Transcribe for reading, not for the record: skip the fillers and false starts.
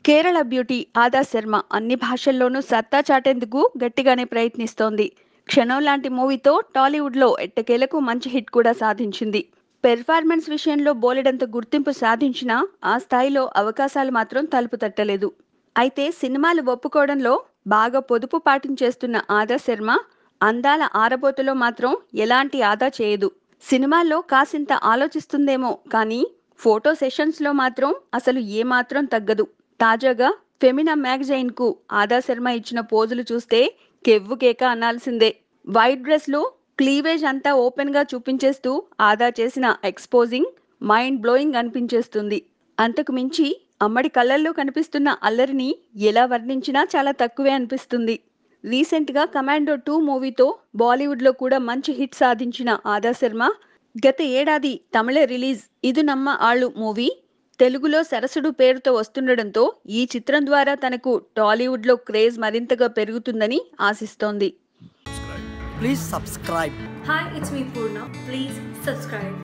Kerala beauty ఆదా శర్మ అన్ని భాషల్లోనూ సత్తా చాటేందుకు గట్టిగానే ప్రయత్నిస్తోంది. క్షణం లాంటి మూవీతో టాలీవుడ్లో ఎట్టకేలకు మంచి హిట్ కూడా సాధించింది. పెర్ఫార్మెన్స్ విషయంలో బోలెడంత గుర్తింపు సాధించినా ఆ స్థాయిలో అవకాశాలు మాత్రం తలుపు తట్టలేదు. అయితే సినిమాలు ఒప్పుకోవడంలో బాగా పొదుపు పాటించేస్తున్న ఆదా శర్మ అందాల ఆరబోతలో మాత్రం ఎలాంటి ఆదా చేయదు. సినిమాల్లో కాసింత ఆలోచిస్తుందేమో కానీ ఫోటో సెషన్స్లో మాత్రం అసలు ఏమాత్రం తగ్గదు. తాజాగా ఫెమినా మ్యాగజైన్ కు ఆదా శర్మ ఇచ్చిన పోజులు చూస్తే కెవ్వు కేక అనాల్సిందే. వైట్ డ్రెస్ లో క్లీవేజ్ అంతా ఓపెన్ గా చూపించేస్తూ ఆదా చేసిన ఎక్స్పోజింగ్ మైండ్ బ్లోయింగ్ అనిపించేస్తుంది. అంతకు మించి అమ్మడి కళ్ళల్లో కనిపిస్తున్న అల్లరిని ఎలా వర్ణించినా చాలా తక్కువే అనిపిస్తుంది. రీసెంట్ గా కమాండో 2 మూవీతో బాలీవుడ్ లో కూడా మంచి హిట్ సాధించిన ఆదా శర్మ గత ఏడాది తమిళ రిలీజ్ ఇది నమ్మ ఆళ్ళు మూవీ తెలుగులో సరసుడు పేరుతో వస్తుండడంతో ఈ చిత్రం ద్వారా తనకు టాలీవుడ్లో క్రేజ్ మరింతగా పెరుగుతుందని ఆశిస్తోంది. Please subscribe. Hi, it's me Purna. Please subscribe.